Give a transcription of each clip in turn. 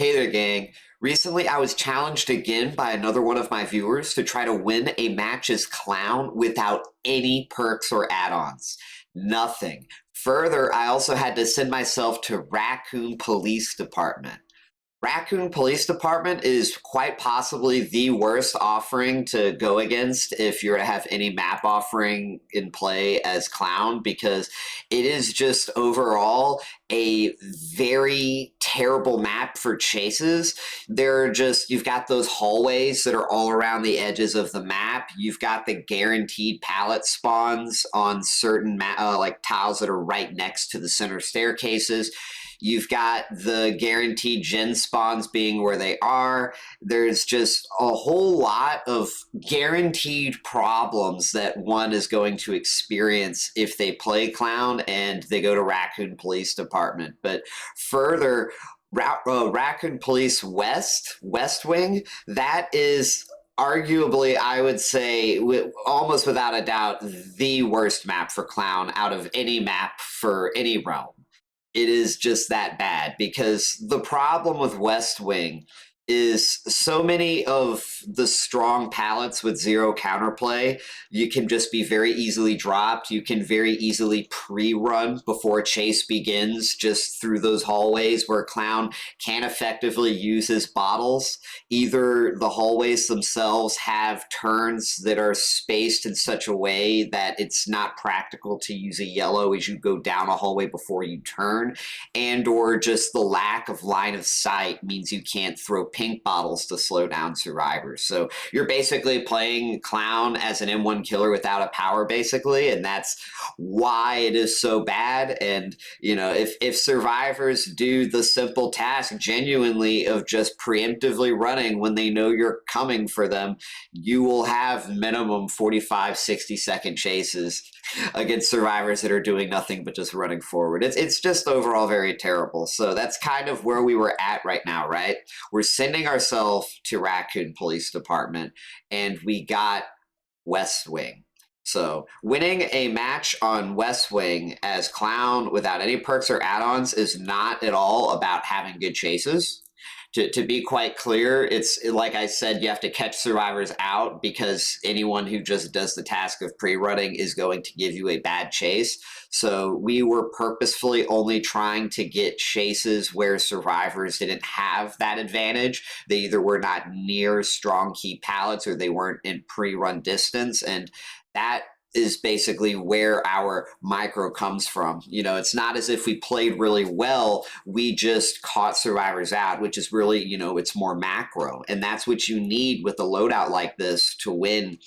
Hey there, gang. Recently, I was challenged again by another one of my viewers to try to win a match as Clown without any perks or add-ons. Nothing. Further, I also had to send myself to Raccoon Police Department. Raccoon Police Department is quite possibly the worst offering to go against if you're to have any map offering in play as Clown, because it is just overall a very terrible map for chases. You've got those hallways that are all around the edges of the map. You've got the guaranteed pallet spawns on certain like tiles that are right next to the center staircases. You've got the guaranteed gen spawns being where they are. There's just a whole lot of guaranteed problems that one is going to experience if they play Clown and they go to Raccoon Police Department. But further, Raccoon Police West Wing, that is arguably, I would say, almost without a doubt, the worst map for Clown out of any map for any realm. It is just that bad because the problem with West Wing is so many of the strong pallets with zero counterplay, you can just be very easily dropped. You can very easily pre-run before chase begins just through those hallways where Clown can effectively use his bottles. Either the hallways themselves have turns that are spaced in such a way that it's not practical to use a yellow as you go down a hallway before you turn, and or just the lack of line of sight means you can't throw pink bottles to slow down survivors. So you're basically playing Clown as an M1 killer without a power, basically, and that's why it is so bad. And you know, if survivors do the simple task genuinely of just preemptively running when they know you're coming for them, you will have minimum 45, 60-second chases against survivors that are doing nothing but just running forward. It's just overall very terrible. So that's kind of where we were at right now, right? We're sending ourselves to Raccoon Police Department, and we got West Wing. So winning a match on West Wing as Clown without any perks or add-ons is not at all about having good chases. To be quite clear, it's like I said, you have to catch survivors out because anyone who just does the task of pre-running is going to give you a bad chase. So we were purposefully only trying to get chases where survivors didn't have that advantage. They either were not near strong key pallets or they weren't in pre-run distance, and that is basically where our micro comes from. You know, it's not as if we played really well, we just caught survivors out, which is really, you know, it's more macro. And that's what you need with a loadout like this to win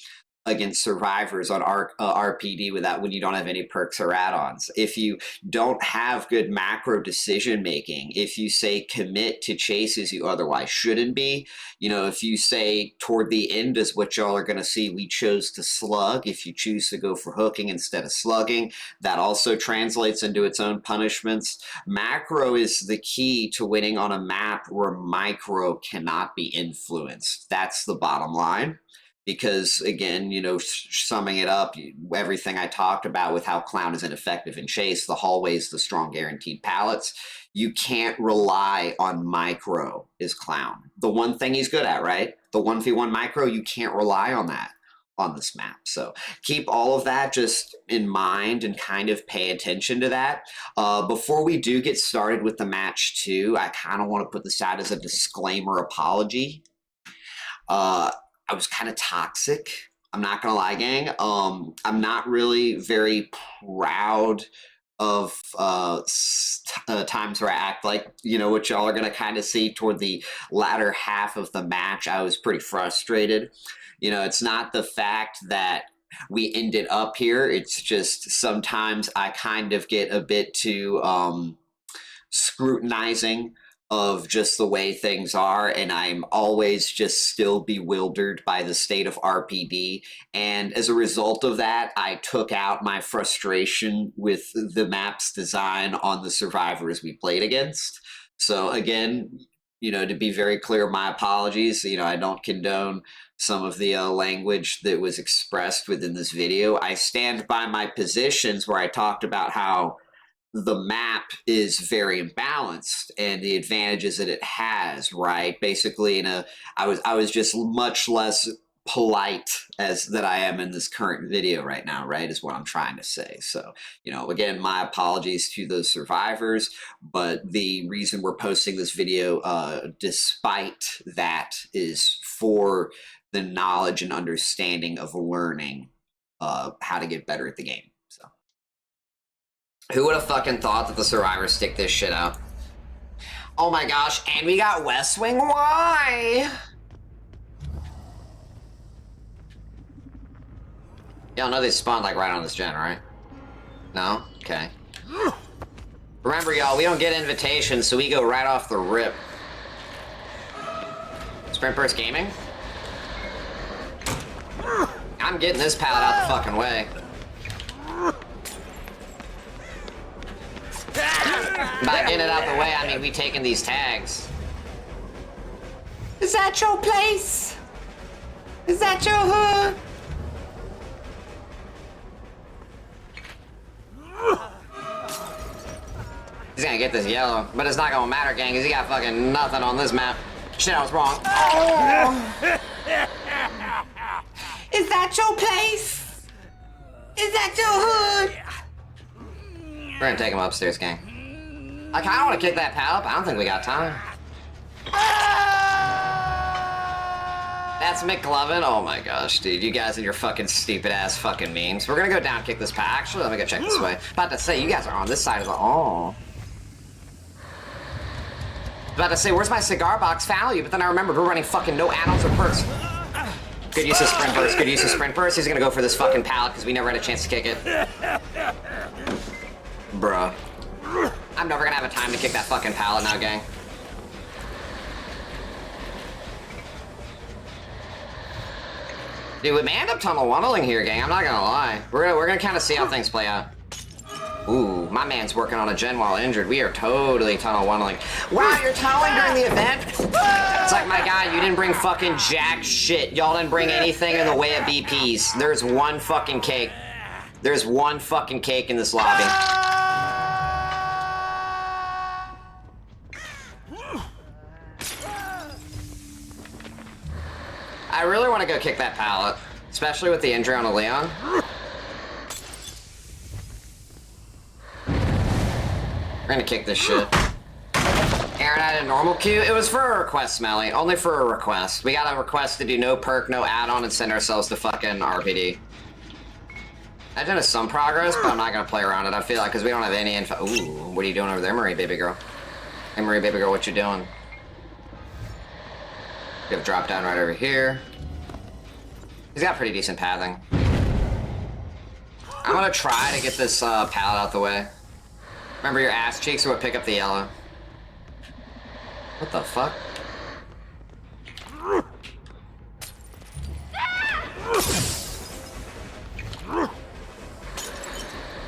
against survivors on RPD without when you don't have any perks or add-ons. If you don't have good macro decision making, if you say commit to chases you otherwise shouldn't be, you know, if you say toward the end is what y'all are going to see, we chose to slug. If you choose to go for hooking instead of slugging, that also translates into its own punishments. Macro is the key to winning on a map where micro cannot be influenced. That's the bottom line. Because again, you know, summing it up, everything I talked about with how Clown is ineffective in chase, the hallways, the strong guaranteed pallets, you can't rely on micro as Clown. The one thing he's good at, right? The 1v1 micro, you can't rely on that on this map. So keep all of that just in mind and kind of pay attention to that. Before we do get started with the match too, I kind of want to put this out as a disclaimer apology. I was kind of toxic. I'm not gonna lie, gang. I'm not really very proud of times where I act like, you know, what y'all are gonna kind of see toward the latter half of the match. I was pretty frustrated. You know, it's not the fact that we ended up here. It's just sometimes I kind of get a bit too scrutinizing of just the way things are, and I'm always just still bewildered by the state of RPD. And as a result of that, I took out my frustration with the map's design on the survivors we played against. So again, you know, to be very clear, my apologies. You know, I don't condone some of the language that was expressed within this video. I stand by my positions where I talked about how the map is very imbalanced and the advantages that it has, right? Basically, I was just much less polite as that I am in this current video right now, right? Is what I'm trying to say. So, again, my apologies to those survivors, but the reason we're posting this video, despite that, is for the knowledge and understanding of learning how to get better at the game. So, who would have fucking thought that the survivors stick this shit out? Oh my gosh, and we got West Wing. Why? Y'all know they spawned like right on this gen, right? No? Okay. Remember, y'all, we don't get invitations, so we go right off the rip. Sprint Burst Gaming? I'm getting this pallet out the fucking way. By getting it out the way, I mean we taking these tags. Is that your place? Is that your hood? He's gonna get this yellow, but it's not gonna matter, gang, because he got fucking nothing on this map. Shit, I was wrong. Oh. Is that your place? Is that your hood? We're gonna take him upstairs, gang. I kinda wanna kick that pallet, but I don't think we got time. That's McLovin. Oh my gosh, dude. You guys and your fucking stupid ass fucking memes. We're gonna go down, kick this pallet. Actually, let me go check this way. About to say, you guys are on this side of the... Oh. About to say, where's my cigar box value? But then I remembered we're running fucking no add-ons or perks. Good use of sprint burst. Good use of sprint burst. He's gonna go for this fucking pallet because we never had a chance to kick it. Bruh. I'm never gonna have a time to kick that fucking pallet now, gang. Dude, we may end up tunnel tunneling here, gang. I'm not gonna lie. We're gonna kind of see how things play out. Ooh, my man's working on a gen while injured. We are totally tunnel tunneling. Wow, you're tunneling during the event? It's like, my guy, you didn't bring fucking jack shit. Y'all didn't bring anything in the way of BPs. There's one fucking cake. There's one fucking cake in this lobby. I really want to go kick that pallet, especially with the injury on a Leon. We're gonna kick this shit. Arinad in normal queue? It was for a request, Smelly. Only for a request. We got a request to do no perk, no add-on, and send ourselves to fucking RPD. I've done some progress, but I'm not gonna play around it. I feel like, because we don't have any info. Ooh, what are you doing over there, Marie, baby girl? Hey, Marie, baby girl, what you doing? We have a drop down right over here. He's got pretty decent pathing. I'm gonna try to get this pallet out the way. Remember, your ass cheeks are what pick up the yellow. What the fuck?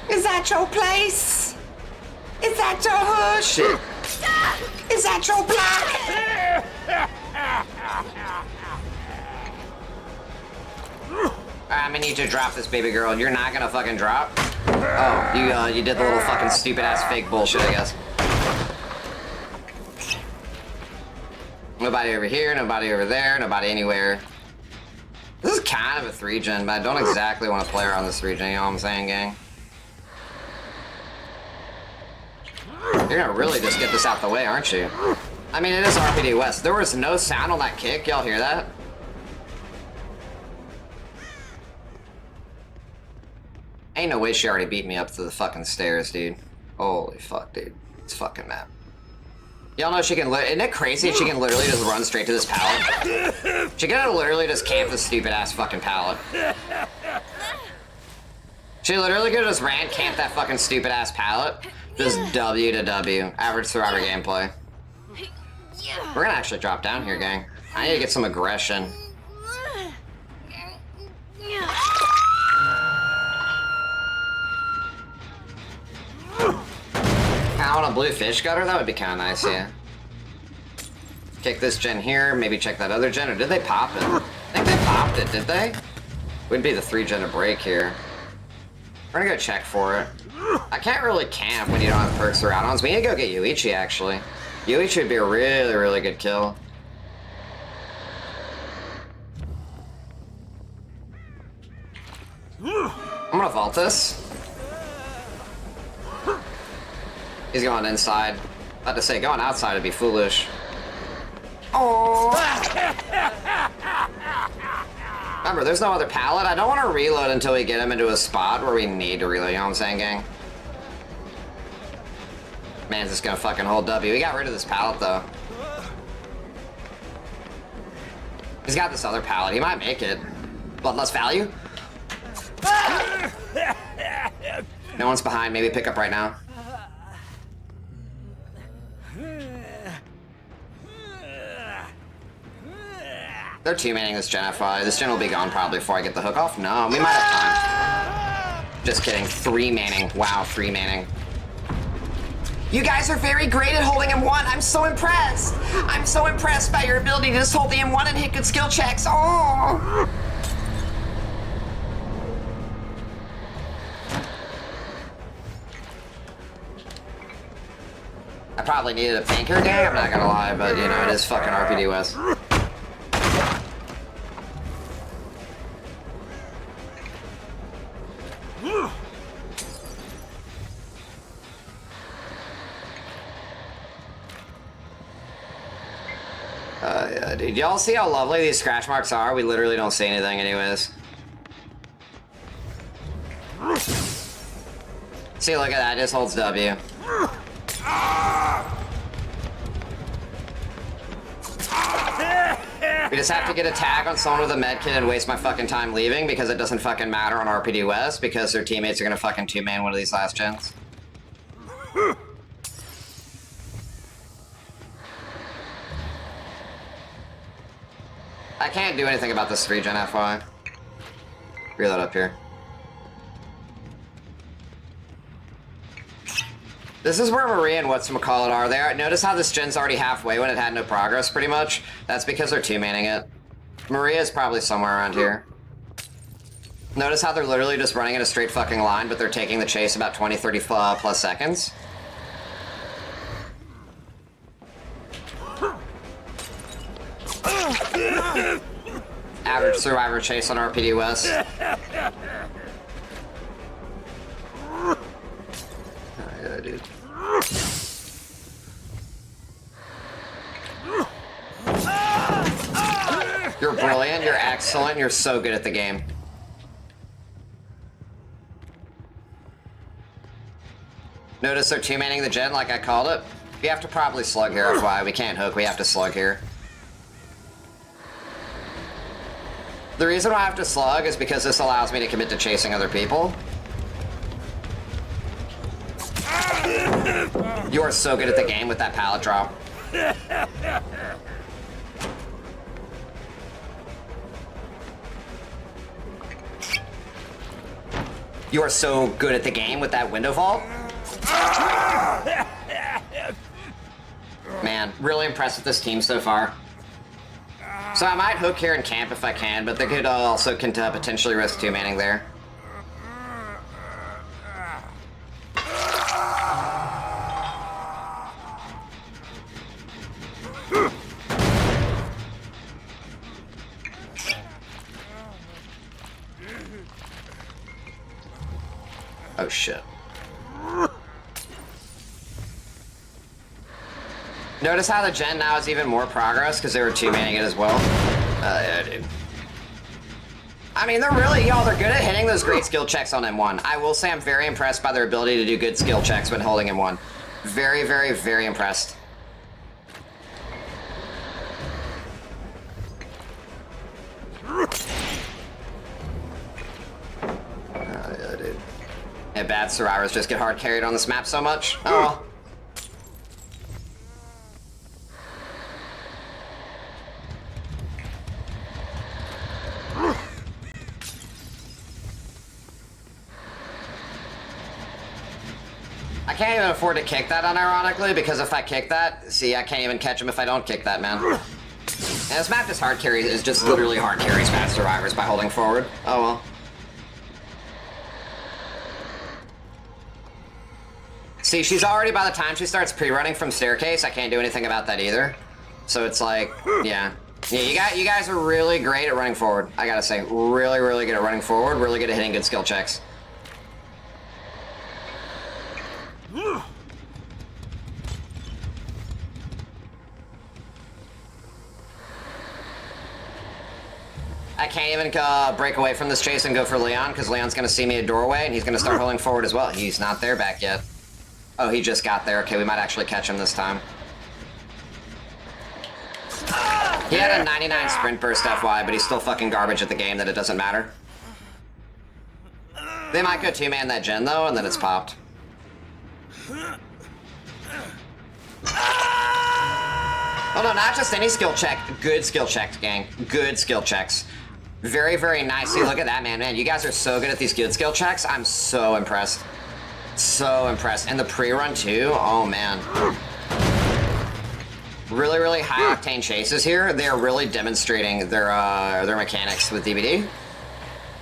Is that your place? Is that your hood? Shit. Is that your block? I'm gonna need you to drop this, baby girl. You're not gonna fucking drop? Oh, you did the little fucking stupid ass fake bullshit, I guess. Nobody over here, nobody over there, nobody anywhere. This is kind of a 3-gen, but I don't exactly want to play around this 3-gen, you know what I'm saying, gang? You're gonna really just get this out the way, aren't you? I mean, it is RPD West. There was no sound on that kick. Y'all hear that? Ain't no way she already beat me up to the fucking stairs, dude. Holy fuck, dude. It's fucking mad. Y'all know she can isn't it crazy she can literally just run straight to this pallet? She can literally just camp this stupid ass fucking pallet. She literally could have just ran, camped that fucking stupid ass pallet. Just W to W. Average survivor gameplay. We're gonna actually drop down here, gang. I need to get some aggression. I want a blue fish gutter? That would be kind of nice, yeah. Kick this gen here, maybe check that other gen, or did they pop it? I think they popped it, did they? Would be the 3-gen to break here. We're gonna go check for it. I can't really camp when you don't have perks or add-ons. We need to go get Yuichi, actually. Yuichi would be a really, really good kill. I'm gonna vault this. He's going inside. About to say, going outside would be foolish. Oh. Remember, there's no other pallet. I don't want to reload until we get him into a spot where we need to reload, you know what I'm saying, gang? Man's just gonna fucking hold W. We got rid of this pallet, though. He's got this other pallet. He might make it. Bloodlust value? No one's behind. Maybe pick up right now. They're two-manning this gen FI. This gen will be gone probably before I get the hook off. No, we might have time. Just kidding. Three-manning. Wow, three-manning. You guys are very great at holding M1. I'm so impressed. I'm so impressed by your ability to just hold the M1 and hit good skill checks. Oh. I probably needed a tanker game, I'm not gonna lie, but you know, it is fucking RPD West. Yeah, dude. Y'all see how lovely these scratch marks are? We literally don't see anything anyways. See, look at that. It just holds W. We just have to get a tag on someone with a medkit and waste my fucking time leaving because it doesn't fucking matter on RPD West because their teammates are gonna fucking two-man one of these last gens. I can't do anything about this 3-gen FY. Reload up here. This is where Maria and whatchamacallit are. They are. Notice how this gen's already halfway when it had no progress, pretty much. That's because they're two-manning it. Maria is probably somewhere around here. Notice how they're literally just running in a straight fucking line, but they're taking the chase about 20, 30 plus seconds. Average survivor chase on RPD West. Oh, yeah, dude. You're brilliant, you're excellent, you're so good at the game. Notice they're two-manning the gen like I called it. We have to probably slug here, FYI. We can't hook, we have to slug here. The reason why I have to slug is because this allows me to commit to chasing other people. You are so good at the game with that pallet drop. You are so good at the game with that window vault. Man, really impressed with this team so far. So I might hook here and camp if I can, but they could also potentially risk two-manning there. Oh shit. Notice how the gen now is even more progress because they were two-manning it as well. Yeah, dude. I mean, they're really, y'all, they're good at hitting those great skill checks on M1. I will say I'm very impressed by their ability to do good skill checks when holding M1. Very, very, very impressed. Yeah, dude. Yeah, bad survivors just get hard carried on this map so much. Oh well. I can't even afford to kick that unironically, because if I kick that, see, I can't even catch him if I don't kick that, man. And this map just hard carries, is just literally hard carries fast survivors by holding forward. Oh well. See, she's already, by the time she starts pre-running from staircase, I can't do anything about that either. So it's like, yeah. Yeah, you guys are really great at running forward. I gotta say, really, really good at running forward, really good at hitting good skill checks. I can't even break away from this chase and go for Leon, because Leon's going to see me at doorway, and he's going to start rolling forward as well. He's not there back yet. Oh, he just got there. Okay, we might actually catch him this time. He had a 99 sprint burst FY, but he's still fucking garbage at the game that it doesn't matter. They might go two-man that gen, though, and then it's popped. Oh, no, not just any skill check. Good skill checks, gang. Good skill checks. Very, very nice. See, look at that, man. Man, you guys are so good at these good skill checks. I'm so impressed. So impressed. And the pre-run, too. Oh, man. Really, really high-octane chases here. They're really demonstrating their mechanics with DBD.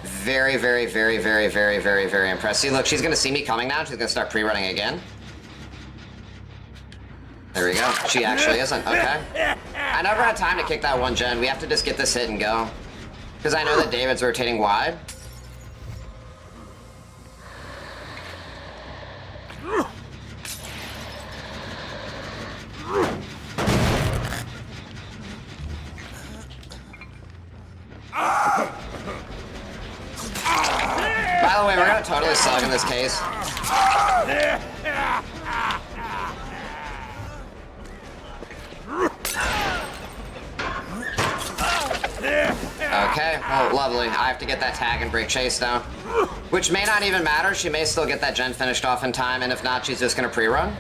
Very, very, very, very, very, very, very impressed. See, look, she's going to see me coming now. She's going to start pre-running again. There we go. She actually isn't. Okay. I never had time to kick that one gen. We have to just get this hit and go. Because I know that David's rotating wide. By the way, we're gonna totally suck in this case. Okay, oh, lovely. I have to get that tag and break chase now. Which may not even matter. She may still get that gen finished off in time, and if not, she's just gonna pre-run.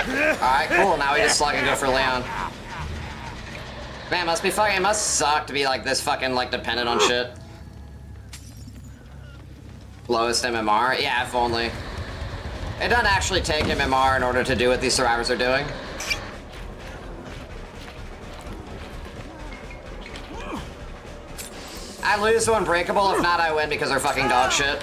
Alright, cool. Now we just slug and go for Leon. Man, it must suck to be like this fucking like dependent on shit. Lowest MMR? Yeah, if only. It doesn't actually take MMR in order to do what these survivors are doing. I lose to Unbreakable, if not I win because they're fucking dog shit.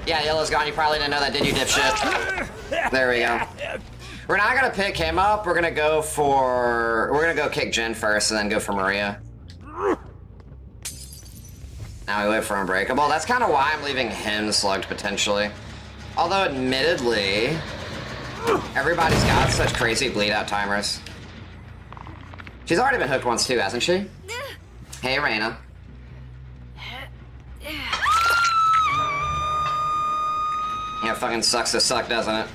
Yeah, Yellow's gone, you probably didn't know that, did you, dipshit? There we go. We're not gonna pick him up, we're gonna go kick Jen first and then go for Maria. Now we wait for Unbreakable. That's kind of why I'm leaving him slugged, potentially. Although, admittedly, everybody's got such crazy bleed-out timers. She's already been hooked once, too, hasn't she? Hey, Raina. Yeah, fucking sucks to suck, doesn't it?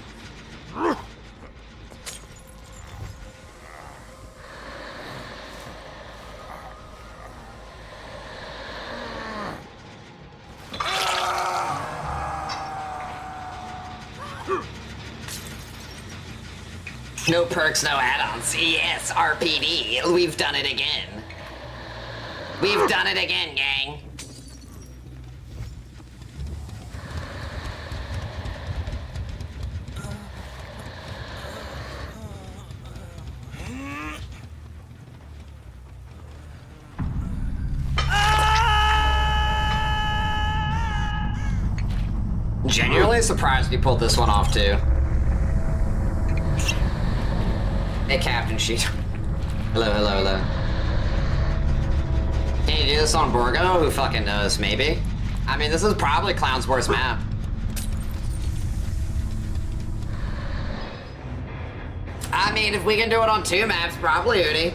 No perks, no add-ons. Yes, RPD. We've done it again. We've done it again, gang. Genuinely surprised you pulled this one off, too. Hey, Captain Sheet. Hello, hello, hello. Can you do this on Borgo? Who fucking knows? Maybe. I mean, this is probably Clown's worst map. I mean, if we can do it on 2 maps, probably, Udi.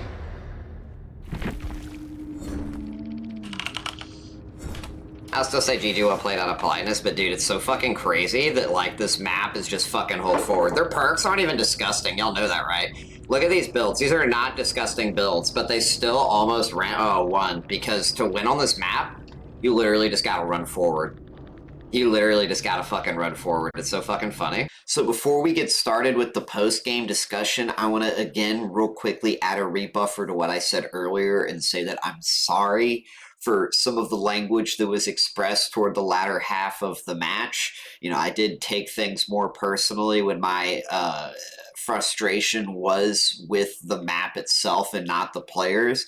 I'll still say GG well played out of politeness, but dude, it's so fucking crazy that, like, this map is just fucking hold forward. Their perks aren't even disgusting, y'all know that, right? Look at these builds. These are not disgusting builds, but they still almost won, because to win on this map, you literally just gotta run forward. You literally just gotta fucking run forward. It's so fucking funny. So before we get started with the post-game discussion, I want to, again, real quickly add a rebuffer to what I said earlier and say that I'm sorry for some of the language that was expressed toward the latter half of the match. You know, I did take things more personally when my frustration was with the map itself and not the players.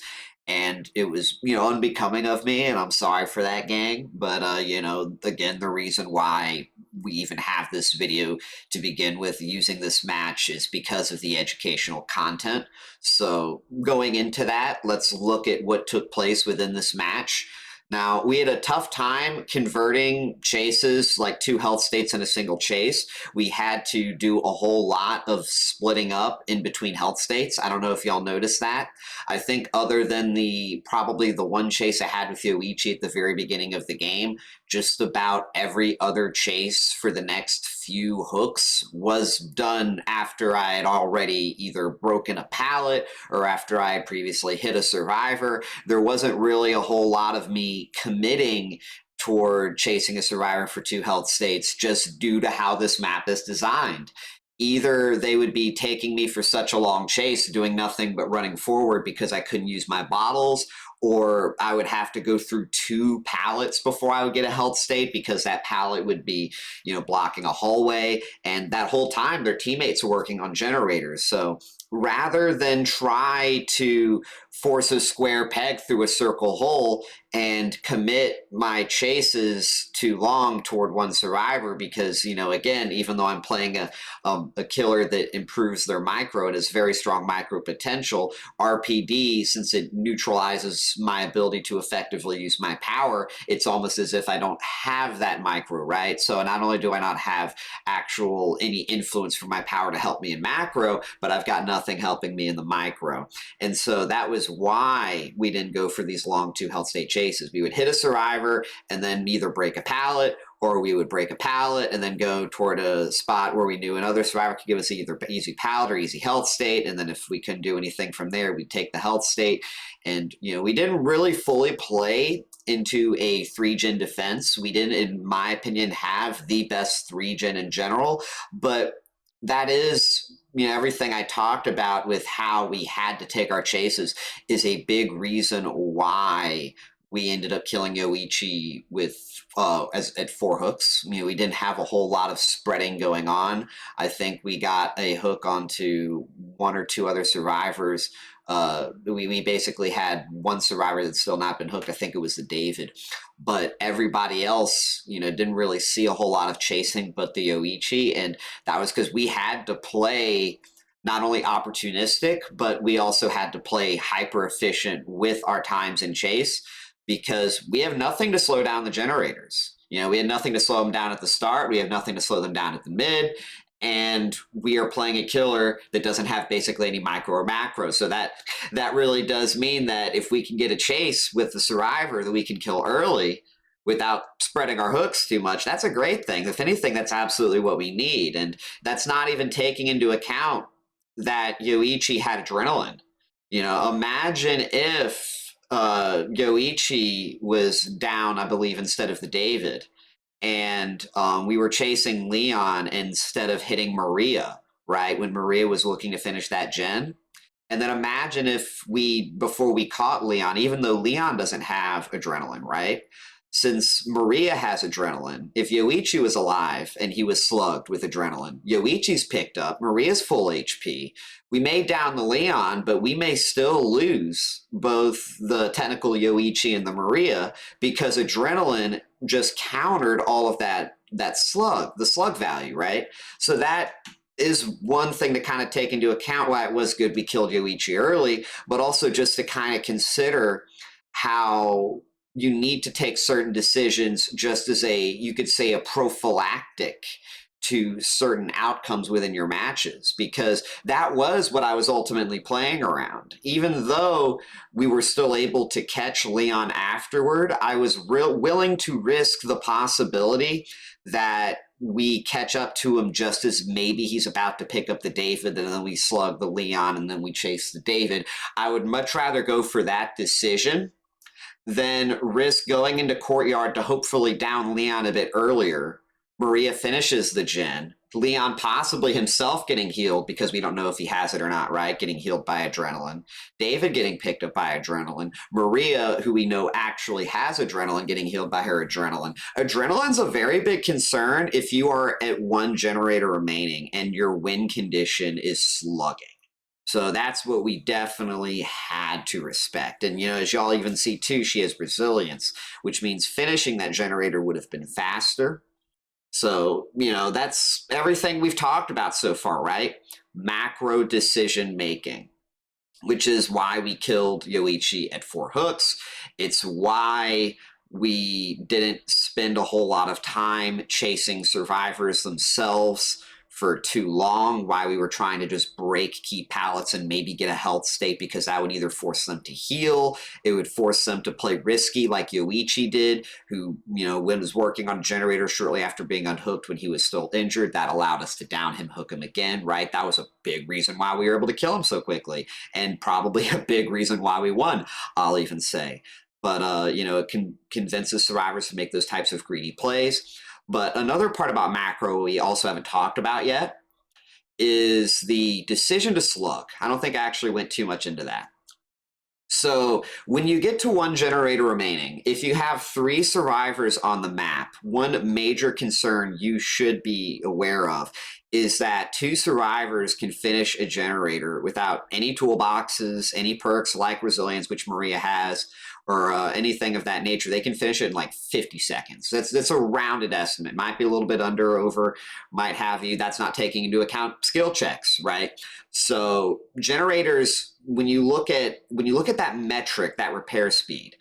and it was, you know, unbecoming of me, and I'm sorry for that, gang. But you know, again, the reason why we even have this video to begin with using this match is because of the educational content. So going into that, let's look at what took place within this match. Now, we had a tough time converting chases, like 2 health states in a single chase. We had to do a whole lot of splitting up in between health states. I don't know if y'all noticed that. I think other than probably the one chase I had with Yoichi at the very beginning of the game, just about every other chase for the next few hooks was done after I had already either broken a pallet or after I had previously hit a survivor. There wasn't really a whole lot of me committing toward chasing a survivor for 2 health states just due to how this map is designed. Either they would be taking me for such a long chase, doing nothing but running forward because I couldn't use my bottles, or I would have to go through 2 pallets before I would get a health state because that pallet would be, you know, blocking a hallway. And that whole time, their teammates are working on generators. So rather than try to force a square peg through a circle hole and commit my chases too long toward one survivor, because, you know, again, even though I'm playing a killer that improves their micro and has very strong micro potential, RPD, since it neutralizes my ability to effectively use my power, it's almost as if I don't have that micro, right? So not only do I not have any influence from my power to help me in macro, but I've got nothing helping me in the micro. And so that was why we didn't go for these long 2 health state chases. We would hit a survivor and then either break a pallet, or we would break a pallet and then go toward a spot where we knew another survivor could give us either easy pallet or easy health state. And then if we couldn't do anything from there, we'd take the health state. And, you know, we didn't really fully play into a 3-gen defense. We didn't, in my opinion, have the best 3-gen in general, but that is, you know, everything I talked about with how we had to take our chases is a big reason why we ended up killing Yoichi with at 4 hooks. You know, we didn't have a whole lot of spreading going on. I think we got a hook onto 1 or 2 other survivors. We basically had 1 survivor that's still not been hooked. I think it was the David. But everybody else, you know, didn't really see a whole lot of chasing but the Yoichi. And that was because we had to play not only opportunistic, but we also had to play hyper efficient with our times in chase, because we have nothing to slow down the generators. You know, we had nothing to slow them down at the start. We have nothing to slow them down at the mid. And we are playing a killer that doesn't have basically any micro or macro. So that really does mean that if we can get a chase with the survivor that we can kill early without spreading our hooks too much, that's a great thing. If anything, that's absolutely what we need. And that's not even taking into account that Yoichi had adrenaline. You know, imagine if Yoichi was down, I believe, instead of the David, and we were chasing Leon instead of hitting Maria, right, when Maria was looking to finish that gen. And then imagine if before we caught Leon, even though Leon doesn't have adrenaline, right? Since Maria has adrenaline, if Yoichi was alive and he was slugged with adrenaline, Yoichi's picked up, Maria's full HP. We may down the Leon, but we may still lose both the technical Yoichi and the Maria because adrenaline just countered all of the slug value, right? So that is one thing to kind of take into account why it was good we killed Yoichi early, but also just to kind of consider how you need to take certain decisions just as you could say, a prophylactic to certain outcomes within your matches, because that was what I was ultimately playing around. Even though we were still able to catch Leon afterward, I was willing to risk the possibility that we catch up to him just as maybe he's about to pick up the David, and then we slug the Leon, and then we chase the David. I would much rather go for that decision than risk going into courtyard to hopefully down Leon a bit earlier. Maria finishes the gen. Leon possibly himself getting healed because we don't know if he has it or not, right? Getting healed by adrenaline. David getting picked up by adrenaline. Maria, who we know actually has adrenaline, getting healed by her adrenaline. Adrenaline's a very big concern if you are at 1 generator remaining and your win condition is slugging. So that's what we definitely had to respect. And, as y'all even see too, she has resilience, which means finishing that generator would have been faster. So, that's everything we've talked about so far, right? Macro decision making, which is why we killed Yoichi at 4 hooks. It's why we didn't spend a whole lot of time chasing survivors themselves for too long, why we were trying to just break key pallets and maybe get a health state, because that would either force them to heal, it would force them to play risky like Yoichi did, who, was working on a generator shortly after being unhooked when he was still injured. That allowed us to down him, hook him again, right? That was a big reason why we were able to kill him so quickly, and probably a big reason why we won, I'll even say. But, it convinces survivors to make those types of greedy plays. But another part about macro we also haven't talked about yet is the decision to slug. I don't think I actually went too much into that. So when you get to 1 generator remaining, if you have 3 survivors on the map, one major concern you should be aware of is that 2 survivors can finish a generator without any toolboxes, any perks like resilience, which Maria has, or anything of that nature. They can finish it in like 50 seconds. That's a rounded estimate. Might be a little bit under or over, might have you. That's not taking into account skill checks, right? So generators, when you look at that metric, that repair speed,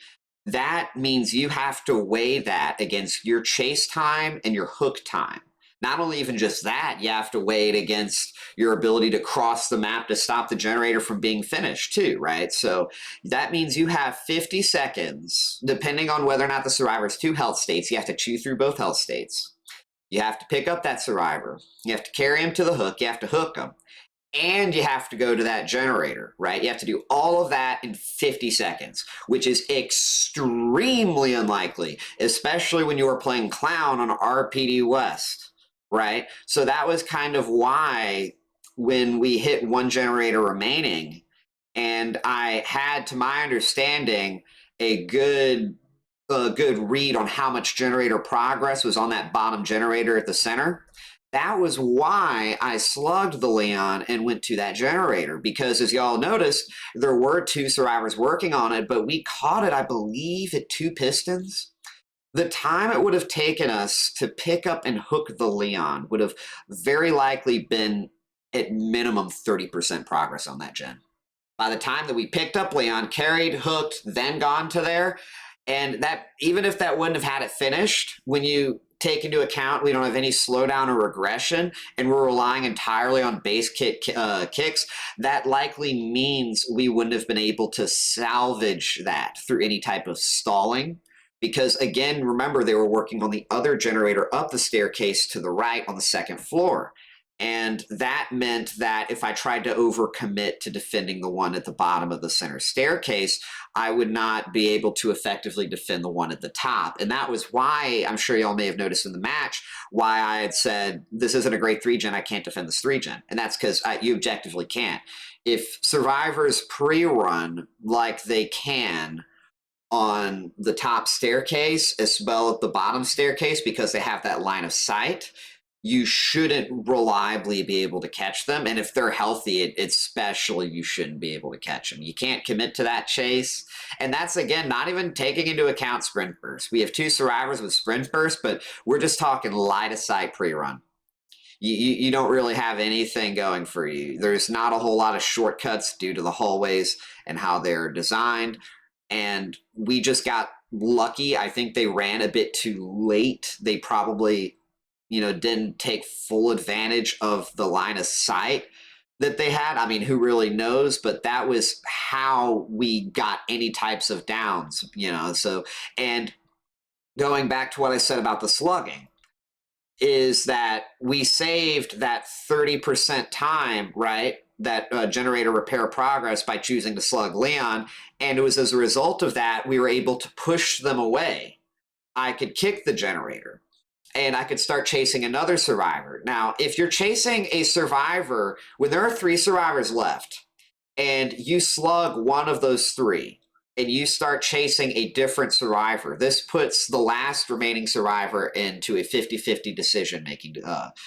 that means you have to weigh that against your chase time and your hook time. Not only even just that, you have to weigh it against your ability to cross the map to stop the generator from being finished too, right? So that means you have 50 seconds, depending on whether or not the survivor has 2 health states. You have to chew through both health states. You have to pick up that survivor. You have to carry him to the hook. You have to hook him. And you have to go to that generator, right? You have to do all of that in 50 seconds, which is extremely unlikely, especially when you are playing Clown on RPD West. Right? So that was kind of why when we hit 1 generator remaining, and I had, to my understanding, a good read on how much generator progress was on that bottom generator at the center. That was why I slugged the Leon and went to that generator, because as y'all noticed, there were 2 survivors working on it, but we caught it, I believe, at 2 pistons. The time it would have taken us to pick up and hook the Leon would have very likely been at minimum 30% progress on that gen. By the time that we picked up Leon, carried, hooked, then gone to there, and that, even if that wouldn't have had it finished, when you take into account we don't have any slowdown or regression, and we're relying entirely on base kit kicks, that likely means we wouldn't have been able to salvage that through any type of stalling. Because again, remember, they were working on the other generator up the staircase to the right on the 2nd floor. And that meant that if I tried to overcommit to defending the one at the bottom of the center staircase, I would not be able to effectively defend the one at the top. And that was why, I'm sure y'all may have noticed in the match, why I had said, this isn't a great 3-gen, I can't defend this 3-gen. And that's because you objectively can't. If survivors pre-run like they can on the top staircase as well as the bottom staircase, because they have that line of sight, you shouldn't reliably be able to catch them. And if they're healthy, especially, you shouldn't be able to catch them. You can't commit to that chase. And that's, again, not even taking into account sprint burst. We have 2 survivors with sprint burst, but we're just talking line of sight pre-run. You don't really have anything going for you. There's not a whole lot of shortcuts due to the hallways and how they're designed. And we just got lucky. I think they ran a bit too late. They probably, didn't take full advantage of the line of sight that they had. I mean, who really knows? But that was how we got any types of downs, So, and going back to what I said about the slugging, is that we saved that 30% time, right? That generator repair progress by choosing to slug Leon. And it was as a result of that, we were able to push them away. I could kick the generator and I could start chasing another survivor. Now, if you're chasing a survivor, when there are 3 survivors left and you slug one of those 3, and you start chasing a different survivor. This puts the last remaining survivor into a 50-50 decision-making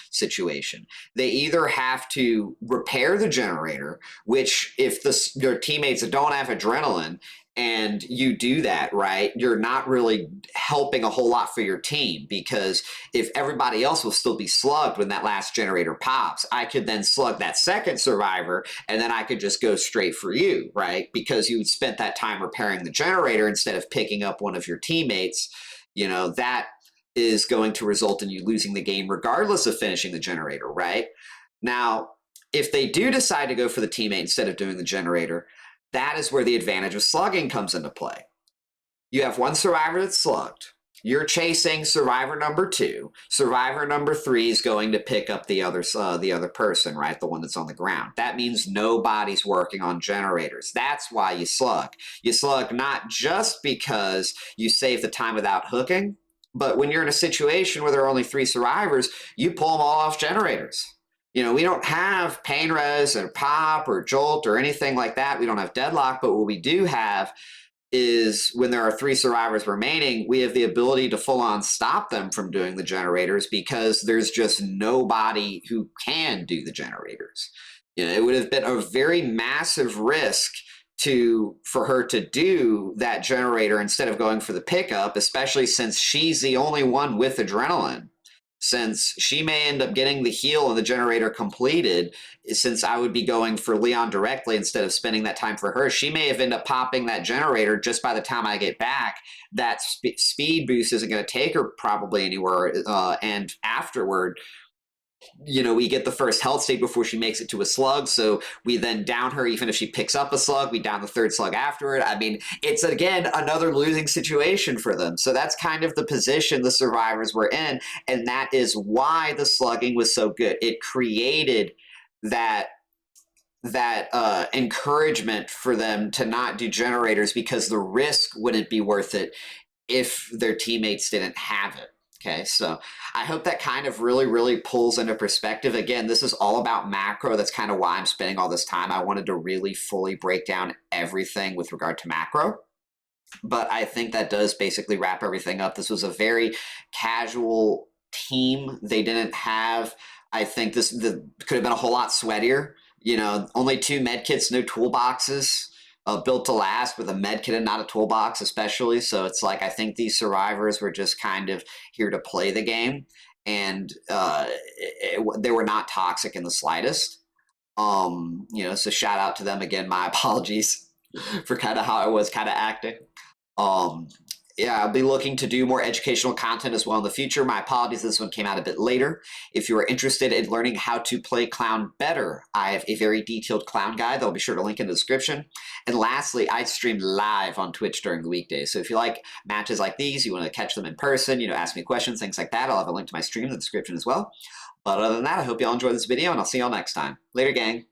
situation. They either have to repair the generator, which if your teammates don't have adrenaline, and you do that, right, you're not really helping a whole lot for your team, because if everybody else will still be slugged when that last generator pops, I could then slug that second survivor, and then I could just go straight for you, right? Because you spent that time repairing the generator instead of picking up one of your teammates. You know, that is going to result in you losing the game regardless of finishing the generator, right? Now, if they do decide to go for the teammate instead of doing the generator, that is where the advantage of slugging comes into play. You have one survivor that's slugged. You're chasing survivor number 2. Survivor number 3 is going to pick up the other person, right? The one that's on the ground. That means nobody's working on generators. That's why you slug. You slug not just because you save the time without hooking, but when you're in a situation where there are only 3 survivors, you pull them all off generators. You know, we don't have pain res or pop or jolt or anything like that. We don't have deadlock, but what we do have is when there are 3 survivors remaining, we have the ability to full on stop them from doing the generators because there's just nobody who can do the generators. You know, it would have been a very massive risk for her to do that generator instead of going for the pickup, especially since she's the only one with adrenaline. Since she may end up getting the heal and the generator completed, since I would be going for Leon directly instead of spending that time for her, she may have ended up popping that generator just by the time I get back. That speed boost isn't going to take her probably anywhere. And afterward, you know, we get the first health state before she makes it to a slug, so we then down her even if she picks up a slug. We down the 3rd slug afterward. I mean, it's again another losing situation for them. So that's kind of the position the survivors were in, and that is why the slugging was so good. It created that encouragement for them to not do generators because the risk wouldn't be worth it if their teammates didn't have it. Okay, so I hope that kind of really pulls into perspective. Again, this is all about macro. That's kind of why I'm spending all this time. I wanted to really fully break down everything with regard to macro. But I think that does basically wrap everything up. This was a very casual team. They didn't have, I think this could have been a whole lot sweatier. You know, only 2 med kits, no toolboxes. Built to last with a med kit and not a toolbox, especially. So it's like I think these survivors were just kind of here to play the game, and they were not toxic in the slightest. You know, so shout out to them again. My apologies for kind of how I was kind of acting. Yeah, I'll be looking to do more educational content as well in the future. My apologies, this one came out a bit later. If you are interested in learning how to play clown better, I have a very detailed clown guide that I'll be sure to link in the description. And lastly, I stream live on Twitch during the weekdays. So if you like matches like these, you want to catch them in person, you know, ask me questions, things like that, I'll have a link to my stream in the description as well. But other than that, I hope you all enjoyed this video, and I'll see you all next time. Later, gang.